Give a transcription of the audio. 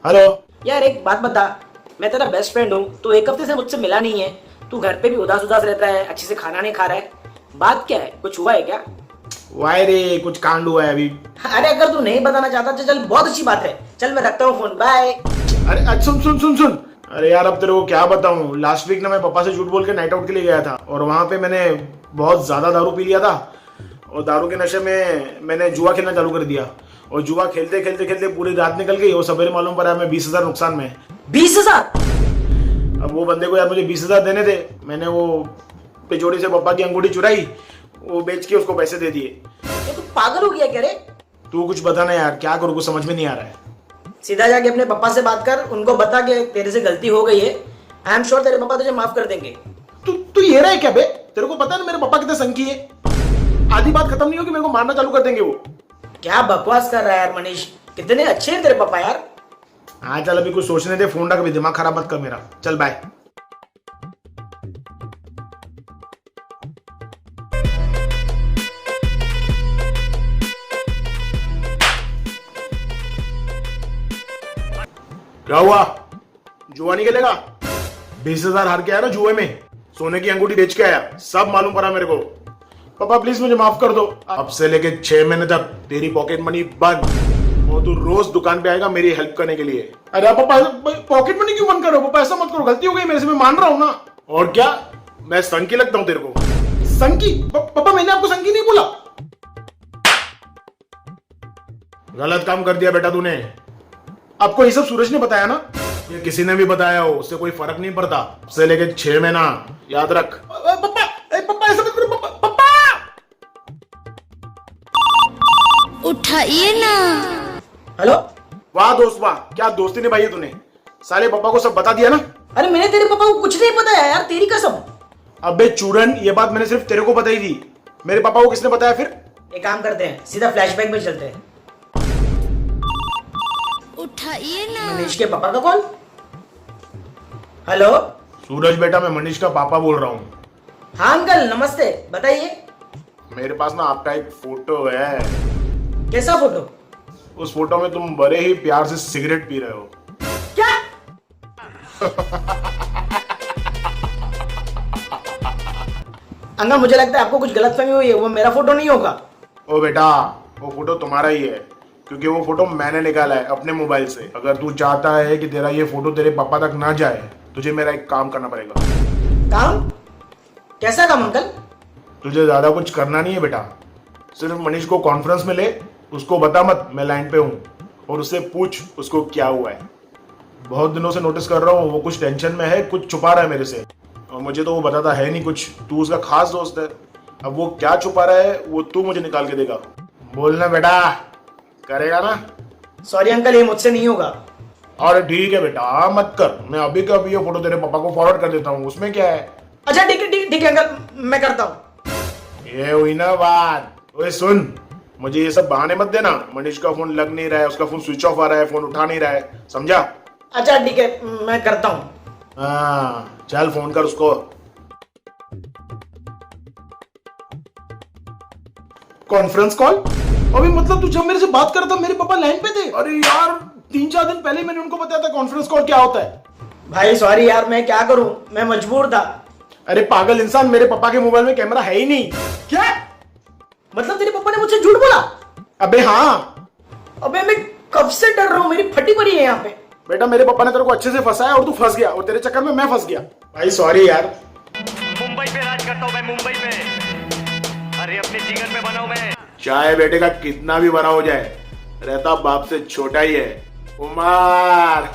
Hello. यार एक बात बता, मैं तेरा बेस्ट फ्रेंड हूँ, तू एक हफ्ते से मुझसे मिला नहीं है। तू घर पे भी उदास उदास रहता है, अच्छे से खाना नहीं खा रहा है। बात क्या है, कुछ हुआ है क्या? वाह रे, कुछ कांड हुआ है अभी। अरे अगर तू नहीं बताना चाहता तो चल, बहुत अच्छी बात है। चल मैं रखता हूँ फोन, बाय। अरे अच्छा, सुन सुन सुन सुन। अरे यार, अब तेरे को क्या बताऊं। लास्ट वीक ना मैं पापा से झूठ बोल के नाइट आउट के लिए गया था और वहां पे मैंने बहुत ज्यादा दारू पी लिया था। और दारू के नशे में मैंने जुआ खेलना चालू कर दिया और जुआ खेलते खेलते खेलते पूरी रात निकल गई और सवेरे मालूम पड़ा मैं 20,000 नुकसान में। 20,000? अब वो बंदे को यार मुझे 20,000 देने थे। मैंने वो पिचोड़ी से पापा की अंगूठी चुराई, वो बेच के उसको पैसे दे दिए। ये तू पागल हो गया क्या रे? तू कुछ बता ना यार, क्या करूँ, कुछ समझ में नहीं आ रहा है। सीधा जाके अपने पापा से बात कर, उनको बता के तेरे से गलती हो गई है। आई एम श्योर तेरे पापा तुझे माफ कर देंगे। तू ये रहा है क्या बे? तेरे को पता है ना मेरे पापा कितने संकी है। आधी बात खत्म नहीं होगी मेरे को मारना चालू कर देंगे वो। क्या बकवास कर रहा है यार मनीष, कितने अच्छे हैं तेरे पापा यार। हाँ चल, अभी कुछ सोचने दे, फोन रख, भी दिमाग खराब मत कर मेरा। चल बाय। क्या हुआ? जुआ नहीं खेलेगा? 20,000 हार के आया ना जुए में, सोने की अंगूठी बेच के आया, सब मालूम पड़ा मेरे को। पापा प्लीज मुझे माफ कर दो। अब से लेके 6 महीने तक तेरी पॉकेट मनी बंद और तू रोज दुकान पे आएगा मेरी हेल्प करने के लिए। अरे पापा, पॉकेट मनी क्यों बंद करो? पापा ऐसा मत करो, गलती हो गई मेरे से, मैं मान रहा हूँ ना। और क्या, मैं संकी लगता हूँ तेरे को? संकी? पापा मैंने आपको संकी नहीं बोला। गलत काम कर दिया बेटा तूने। आपको ये सब सूरज ने बताया ना? ये किसी ने भी बताया हो, उससे कोई फर्क नहीं पड़ता। से लेके 6 महीना याद रख। पापा पापा ऐसा मत करो पापा। उठाइए ना। हेलो। वाह दोस्त वाह, क्या दोस्ती निभाई है तूने। साले पापा को सब बता दिया ना? अरे मैंने तेरे पापा को कुछ नहीं बताया यार, तेरी कसम। अबे चूरन, ये बात मैंने सिर्फ तेरे को बताई थी। मेरे पापा को किसने बताया फिर? एक काम करते हैं, सीधा फ्लैशबैक में चलते हैं। उठाइए ना। मनीष के पापा का कॉल। हेलो। सूरज बेटा, मैं मनीष का पापा बोल रहा हूँ। हाँ अंकल नमस्ते, बताइए। मेरे पास ना आपका एक फोटो है। कैसा फोटो? उस फोटो में तुम बड़े ही प्यार से सिगरेट पी रहे हो। क्या? अंकल मुझे लगता है आपको कुछ गलतफहमी हुई है, वो मेरा फोटो नहीं होगा। ओ बेटा, वो फोटो तुम्हारा ही है, क्योंकि वो फोटो मैंने निकाला है अपने मोबाइल से। अगर तू चाहता है कि तेरा ये फोटो तेरे पापा तक ना जाए, तुझे मेरा एक काम करना पड़ेगा। काम? कैसा काम अंकल? तुझे ज्यादा कुछ करना नहीं है बेटा, सिर्फ मनीष को कॉन्फ्रेंस में ले, उसको बता मत मैं लाइन पे हूँ, और उससे पूछ उसको क्या हुआ है। बहुत दिनों से नोटिस कर रहा हूँ वो कुछ टेंशन में है, कुछ छुपा रहा है मेरे से, और मुझे तो वो बताता है नहीं कुछ। तू उसका खास दोस्त है, अब वो क्या छुपा रहा है वो तू मुझे निकाल के देगा। बोलना बेटा, करेगा ना? सॉरी अंकल, ये मुझसे नहीं होगा। अरे ठीक है बेटा, मत कर, मैं अभी का अभी ये फोटो तेरे पापा को फॉरवर्ड कर देता हूँ, उसमें क्या है। अच्छा ठीक है ठीक है अंकल, मैं करता हूँ। ये हुई ना बात। ओए सुन, मुझे ये सब बहाने मत देना। मनीष का फोन लग नहीं रहा है, उसका फोन स्विच ऑफ आ रहा है, फोन उठा नहीं रहा है, समझा? अच्छा ठीक है, मैं करता हूँ। हाँ चल, फोन कर उसको। Conference call? अभी मतलब तू जब मेरे से बात कर रहा था मेरे पापा लाइन पे थे? अरे यार, 3-4 दिन पहले मैंने उनको बताया था कॉन्फ्रेंस कॉल क्या होता है। भाई सॉरी यार, मैं क्या करूँ, मैं मजबूर था। अरे पागल इंसान, मेरे पापा के मोबाइल में कैमरा है ही नहीं। क्या मतलब, तेरे पापा ने मुझसे झूठ बोला? अबे हाँ। अबे मैं कब से डर रहा हूँ, मेरी फटी पड़ी है यहाँ पे। बेटा मेरे पापा ने तेरे को अच्छे से फंसाया और तू फंस गया, और तेरे चक्कर में मैं फंस गया। भाई सॉरी यार। मुंबई पे राज करता हूँ मैं, मुंबई पे। अरे अपने जिगर में बना हूँ मैं। चाहे बेटे का कितना भी बड़ा हो जाए, रहता बाप से छोटा ही है। उमर।